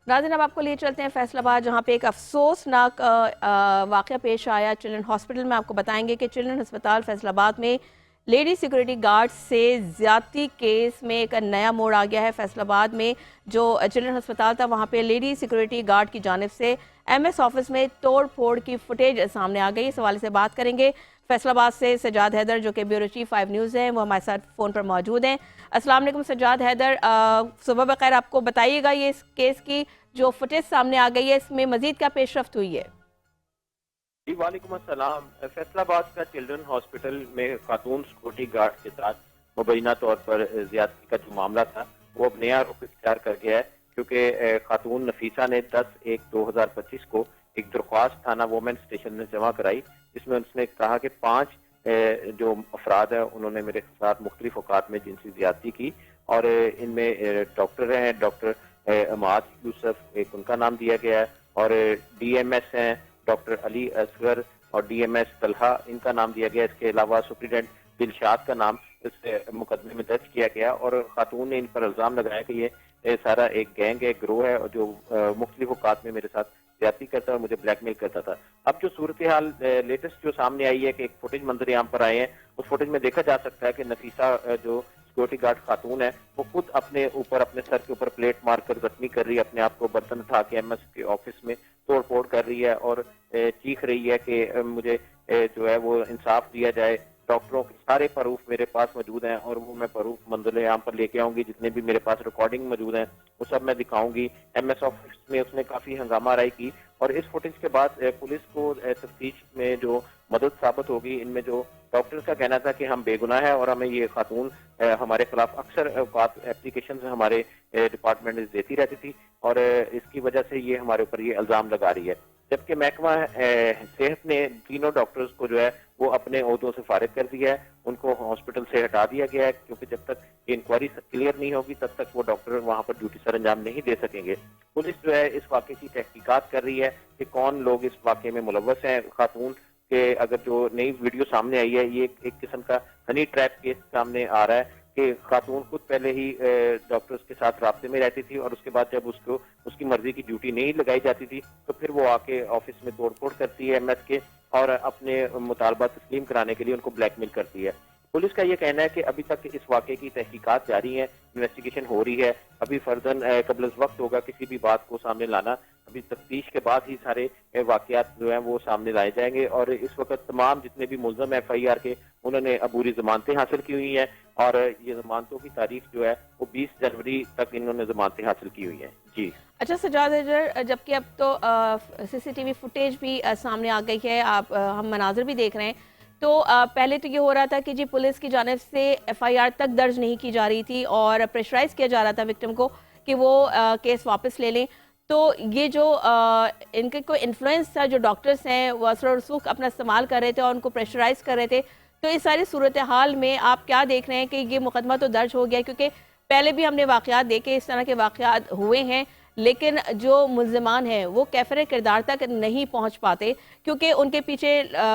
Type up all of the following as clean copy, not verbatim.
नाज़रीन, अब आपको लिए चलते हैं फैसलाबाद, जहाँ पे एक अफसोसनाक वाक़या पेश आया चिल्ड्रन हॉस्पिटल में। आपको बताएंगे कि चिल्ड्रन अस्पताल फैसलाबाद में लेडी सिक्योरिटी गार्ड से ज़्यादती केस में एक नया मोड़ आ गया है। फैसलाबाद में जो चिल्ड्रन अस्पताल था, वहाँ पे लेडी सिक्योरिटी गार्ड की जानिब से एमएस ऑफिस में तोड़ फोड़ की फुटेज सामने आ गई। इस हवाले से बात करेंगे फैसलाबाद से सज्जाद हैदर, जो कि ब्यूरो चीफ 5 न्यूज़ हैं, वो हमारे साथ फ़ोन पर मौजूद हैं। अस्सलाम वालेकुम सज्जाद हैदर, सुबह बखैर। आपको बताइएगा ये इस केस की जो फुटेज सामने आ गई है, इसमें मजीद क्या पेशरफ्त हुई है? जी वालेकुम अस्सलाम। फैसलाबाद का चिल्ड्रन हॉस्पिटल में खातून सिक्योरिटी गार्ड के साथ मुबैना तौर पर ज्यादती का जो मामला था वो अब नया रुख इख्तियार कर गया है, क्योंकि खातून नफीसा ने 10/1/2025 को एक दरख्वास्त थाना वोमेन स्टेशन में जमा कराई, जिसमें उसने कहा कि 5 जो अफराद है उन्होंने मेरे साथ मुख्तलिफ औकात में जिनसी ज्यादती की, और इनमें डॉक्टर हैं, डॉक्टर अमाद यूसुफ, एक उनका नाम दिया गया है, और डीएमएस हैं डॉक्टर अली असगर और डीएमएस तलहा, इनका नाम दिया गया। इसके अलावा सुप्रीडेंट दिलशाद का नाम इस मुकदमे में दर्ज किया गया, और खातून ने इन पर इल्जाम लगाया कि ये सारा एक गैंग है, गिरोह है, जो मुख्तलिफ औकात में मेरे साथ ज्यादती करता और मुझे ब्लैकमेल करता था। अब जो सूरत हाल लेटेस्ट जो सामने आई है कि एक फुटेज मंजर आम पर आए हैं, उस फुटेज में देखा जा सकता है कि नफीसा जो सिक्योरिटी गार्ड खातून है वो खुद अपने ऊपर, अपने सर के ऊपर प्लेट मारकर जख्मी कर रही है, अपने आप को बर्तन उठा के एमएस के ऑफिस में तोड़ फोड़ कर रही है और चीख रही है कि मुझे जो है वो इंसाफ दिया जाए। डॉक्टरों के सारे प्रूफ मेरे पास मौजूद हैं और वो मैं प्रूफ मंजिल आम पर लेके आऊंगी, जितने भी मेरे पास रिकॉर्डिंग मौजूद हैं वो सब मैं दिखाऊंगी। एमएस ऑफिस में उसने काफी हंगामा आराई की, और इस फुटेज के बाद पुलिस को तफ्तीश में जो मदद साबित होगी, इनमें जो डॉक्टर का कहना था कि हम बेगुनाह है और हमें ये खातून हमारे खिलाफ अक्सर एप्लीकेशन हमारे डिपार्टमेंट में देती रहती थी, और इसकी वजह से ये हमारे ऊपर ये इल्जाम लगा रही है। जबकि महकमा सेहत ने तीनों डॉक्टर्स को जो है वो अपने ओहदों से फारिग कर दिया है, उनको हॉस्पिटल से हटा दिया गया है, क्योंकि जब तक इंक्वायरी क्लियर नहीं होगी तब तक वो डॉक्टर वहां पर ड्यूटी सर अंजाम नहीं दे सकेंगे। पुलिस जो है इस वाकये की तहकीकात कर रही है कि कौन लोग इस वाकये में मुलव्वस हैं। खातून के अगर जो नई वीडियो सामने आई है, ये एक किस्म का हनी ट्रैप केस सामने आ रहा है कि खातून खुद पहले ही डॉक्टर्स के साथ राब्ते में रहती थी, और उसके बाद जब उसको उसकी मर्जी की ड्यूटी नहीं लगाई जाती थी तो फिर वो आके ऑफिस में तोड़फोड़ करती है एमएस के, और अपने मुतालबा तस्लीम कराने के लिए उनको ब्लैकमेल करती है। पुलिस का ये कहना है कि अभी तक इस वाकये की तहकीकात जारी है, इन्वेस्टिगेशन हो रही है। अभी फर्दन कबल वक्त होगा किसी भी बात को सामने लाना, अभी तफ्तीश के बाद ही सारे वाकयात जो हैं वो सामने लाए जाएंगे। और इस वक्त तमाम जितने भी मुल्जम एफआईआर के, उन्होंने अबूरी जमानतें हासिल की हुई हैं, और ये जमानतों की तारीख जो है वो 20 जनवरी तक इन्होंने जमानतें हासिल की हुई हैं। जी अच्छा सज्जाद हैदर, जबकि अब तो सीसीटीवी फुटेज भी सामने आ गई है, हम मनाजिर भी देख रहे हैं, तो पहले तो ये हो रहा था कि जी पुलिस की जानिब से एफआईआर तक दर्ज नहीं की जा रही थी और प्रेशराइज किया जा रहा था विक्टिम को कि वो केस वापस ले लें। तो ये जो इनके कोई इन्फ्लुएंस था, जो डॉक्टर्स हैं वो असर रसूख अपना इस्तेमाल कर रहे थे और उनको प्रेशराइज कर रहे थे, तो इस सारी सूरत हाल में आप क्या देख रहे हैं कि ये मुकदमा तो दर्ज हो गया, क्योंकि पहले भी हमने वाकयात देखे, इस तरह के वाकयात हुए हैं, लेकिन जो मुल्ज़िमान हैं वो कैफरे किरदार तक नहीं पहुंच पाते, क्योंकि उनके पीछे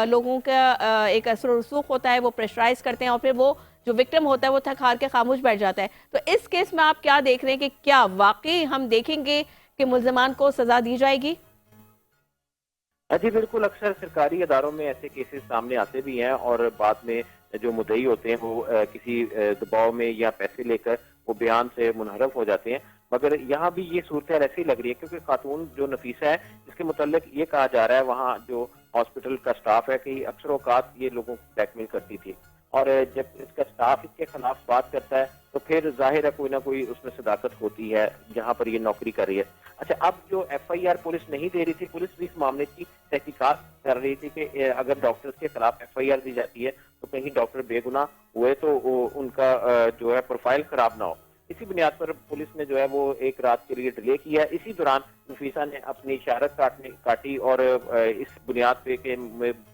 लोगों का एक असर रसूख होता है, वो प्रेशराइज करते हैं और फिर वो जो विक्टिम होता है वो थक हार के खामोश बैठ जाता है। तो इस केस में आप क्या देख रहे हैं कि क्या वाकई हम देखेंगे कि मुल्ज़िमान को सजा दी जाएगी? जी बिल्कुल, अक्सर सरकारी इदारों में ऐसे केसेस सामने आते भी हैं, और बाद में जो मुद्दई होते हैं वो किसी दबाव में या पैसे लेकर वो बयान से मुनहरफ हो जाते हैं। मगर यहाँ भी ये सूरत ऐसी लग रही है, क्योंकि खातून जो नफीसा है इसके मुतल्लिक ये कहा जा रहा है वहाँ जो हॉस्पिटल का स्टाफ है कि अक्सर औकात ये लोगों को ब्लैकमेल करती थी, और जब इसका स्टाफ इसके खिलाफ बात करता है तो फिर जाहिर है कोई ना कोई उसमें सदाकत होती है जहाँ पर ये नौकरी कर रही है। अच्छा, अब जो एफआईआर पुलिस नहीं दे रही थी, पुलिस भी इस मामले की तहकीकात कर रही थी कि अगर डॉक्टर्स के खिलाफ एफआईआर दी जाती है तो कहीं डॉक्टर बेगुनाह हुए तो उनका जो है प्रोफाइल खराब ना हो। इसी बुनियाद पर पुलिस ने जो है वो एक रात के लिए डिले किया। इसी दौरान नफीसा ने अपनी इशारत काटी, और इस बुनियाद पे कि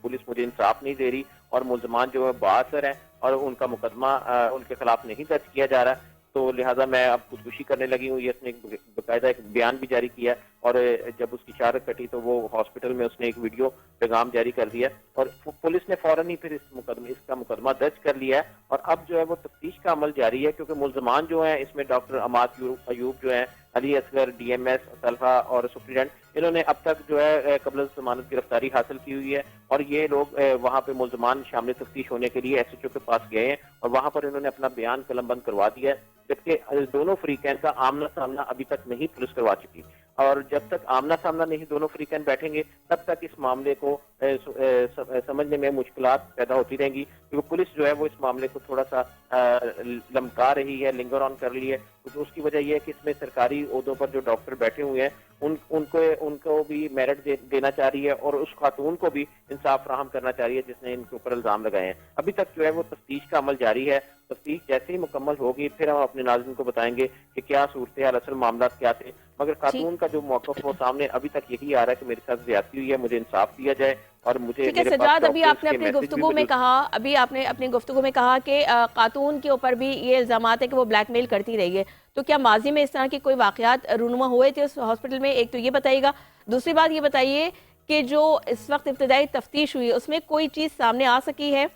पुलिस मुझे इंसाफ नहीं दे रही और मुल्जमान जो है बासर है और उनका मुकदमा उनके खिलाफ नहीं दर्ज किया जा रहा, तो लिहाजा मैं अब खुदकुशी करने लगी हूँ। ये उसने बाकायदा एक बयान भी जारी किया और जब उसकी चारक कटी तो वो हॉस्पिटल में उसने एक वीडियो पैगाम जारी कर दिया और पुलिस ने फौरन ही फिर इसका मुकदमा दर्ज कर लिया है और अब जो है वो तफ्तीश का अमल जारी है, क्योंकि मुल्जमान जो है इसमें डॉक्टर अमाद अयूब जो है, अली असगर, डीएमएस, तलहा और सुप्रीडेंट, इन्होंने अब तक जो है कबल जमानत गिरफ्तारी हासिल की हुई है और ये लोग वहाँ पे मुल्जमान शामिल तफ्तीश होने के लिए एसएचओ के पास गए हैं और वहाँ पर इन्होंने अपना बयान कलमबंद करवा दिया है, जबकि दोनों फ्रीकैन का आमना सामना अभी तक नहीं पुलिस करवा चुकी। और जब तक आमना सामना नहीं दोनों फ्रीकैन बैठेंगे तब तक इस मामले को समझने में मुश्किलात पैदा होती रहेंगी, क्योंकि पुलिस जो है वो इस मामले को थोड़ा सा लमका रही है, लिंगर ऑन कर रही है। तो उसकी वजह यह है कि इसमें सरकारी ओहदों पर जो डॉक्टर बैठे हुए हैं उनको भी मेरिट देना चाह रही है और उस खातून को भी इंसाफ फराहम करना चाह रही है जिसने इनके ऊपर इल्जाम लगाए हैं। अभी तक जो है वो तफ्तीश का अमल जारी है। तफ्तीश जैसे ही मुकम्मल होगी फिर हम अपने नाज़रीन को बताएंगे कि क्या सूरत हाल, असल मामला क्या थे। मगर खातून का जो मौक़िफ़ वो सामने अभी तक यही आ रहा है कि मेरे साथ ज्यादती हुई है, मुझे इंसाफ दिया जाए और मुझे। ठीक है सज्जाद, अभी आपने अपनी गुफ्तगू में कहा कि खातून के ऊपर भी ये इल्जामात है कि वो ब्लैकमेल करती रही है, तो क्या माजी में इस तरह के कोई वाकयात रूनुमा हुए थे उस हॉस्पिटल में? एक तो ये बताइएगा। दूसरी बात ये बताइए कि जो इस वक्त इब्तदाई तफ्तीश हुई उसमें कोई चीज़ सामने आ सकी है?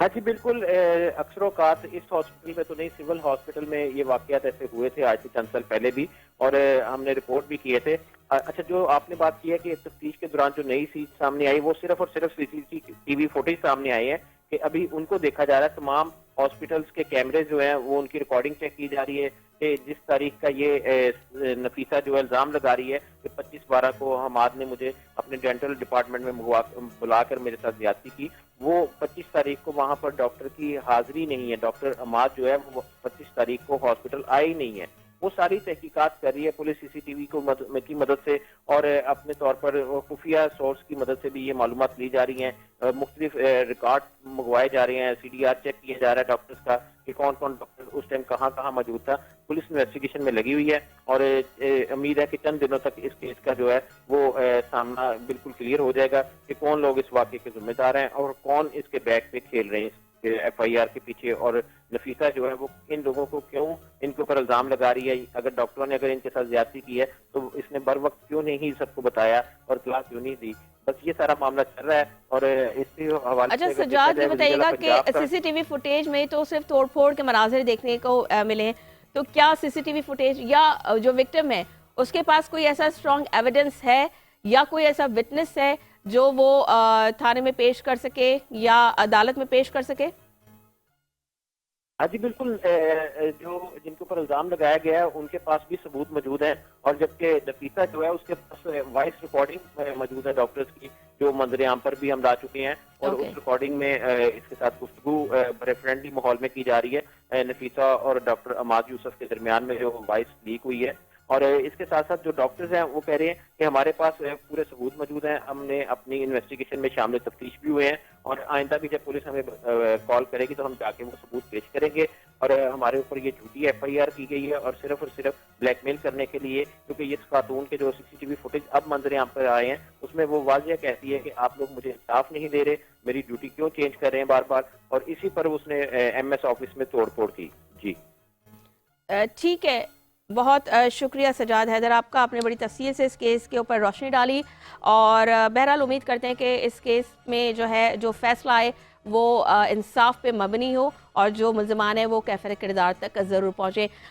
हाँ जी बिल्कुल, अक्सर औकात इस हॉस्पिटल में तो नहीं, सिविल हॉस्पिटल में ये वाकयात ऐसे हुए थे आज से चंद साल पहले भी और हमने रिपोर्ट भी किए थे। अच्छा, जो आपने बात की है कि तफ्तीश के दौरान जो नई चीज सामने आई वो सिर्फ और सिर्फ सीसीटीवी फुटेज सामने आई है कि अभी उनको देखा जा रहा है। तमाम हॉस्पिटल्स के कैमरे जो हैं वो उनकी रिकॉर्डिंग चेक की जा रही है कि जिस तारीख का ये नफीसा जो इल्जाम लगा रही है कि 25/12 को हमाद ने मुझे अपने डेंटल डिपार्टमेंट में बुलाकर मेरे साथ ज्यादती की, वो 25 तारीख को वहां पर डॉक्टर की हाजिरी नहीं है। डॉक्टर अमाद जो है वो 25 तारीख को हॉस्पिटल आए ही नहीं है। वो सारी तहकीकात कर रही है पुलिस सीसीटीवी की मदद से और अपने तौर पर खुफिया सोर्स की मदद से भी ये मालूमात ली जा रही हैं। मुख्तलिफ रिकॉर्ड मंगवाए जा रहे हैं, सीडीआर चेक किया जा रहा है डॉक्टर्स का कि कौन कौन डॉक्टर उस टाइम कहाँ कहाँ मौजूद था। पुलिस इन्वेस्टिगेशन में लगी हुई है और उम्मीद है कि चंद दिनों तक इस केस का जो है वो सामना बिल्कुल क्लियर हो जाएगा कि कौन लोग इस वाक़े के जिम्मेदार हैं और कौन इसके बैक पे खेल रहे हैं एफआईआर के पीछे। और नफीसा जो है वो इन लोगों को क्यों इनके ऊपर इल्जाम लगा रही है? अगर डॉक्टरों ने अगर इनके साथ ज्यादती की है तो इसने बर वक्त क्यों नहीं सबको बताया और क्लास क्यों नहीं दी? बस ये सारा मामला चल रहा है और इसके हवाले। अच्छा सज्जाद, ये बताइएगा कि सीसीटीवी फुटेज में तो सिर्फ तोड़फोड़ के मनाजिर देखने को मिले हैं, तो क्या सीसीटीवी फुटेज या जो विक्टिम है उसके पास कोई ऐसा स्ट्रॉन्ग एविडेंस है या कोई ऐसा विटनेस है जो वो थाने में पेश कर सके या अदालत में पेश कर सके? हाँ जी बिल्कुल, जो जिनके ऊपर इल्जाम लगाया गया है उनके पास भी सबूत मौजूद है और जबकि नफीसा जो है उसके पास वॉइस रिकॉर्डिंग मौजूद है डॉक्टर्स की, जो मंजर आम पर भी हम ला चुके हैं और उस रिकॉर्डिंग में इसके साथ गुफ्तगू बड़े फ्रेंडली माहौल में की जा रही है नफीसा और डॉक्टर अमाद यूसुफ के दरमियान में जो वॉइस लीक हुई है। और इसके साथ साथ जो डॉक्टर्स हैं वो कह रहे हैं कि हमारे पास पूरे सबूत मौजूद हैं, हमने अपनी इन्वेस्टिगेशन में शामिल तफ्तीश भी हुए हैं और आइंदा भी जब पुलिस हमें कॉल करेगी तो हम जाके वो सबूत पेश करेंगे। और हमारे ऊपर ये झूठी एफआईआर की गई है और सिर्फ ब्लैकमेल करने के लिए, क्योंकि ये खातून के जो सीसीटीवी फुटेज अब मंजर यहाँ पर आए हैं उसमें वो वाजिया कहती है कि आप लोग मुझे इंसाफ नहीं दे रहे, मेरी ड्यूटी क्यों चेंज कर रहे हैं बार बार, और इसी पर उसने एमएस ऑफिस में तोड़फोड़ की। जी ठीक है, बहुत शुक्रिया सजाद हैदर आपका, आपने बड़ी तफसील से इस केस के ऊपर रोशनी डाली और बहरहाल उम्मीद करते हैं कि इस केस में जो है जो फैसला आए वो इंसाफ पे मबनी हो और जो मुल्ज़मान है वो कैफ़र किरदार तक ज़रूर पहुँचे।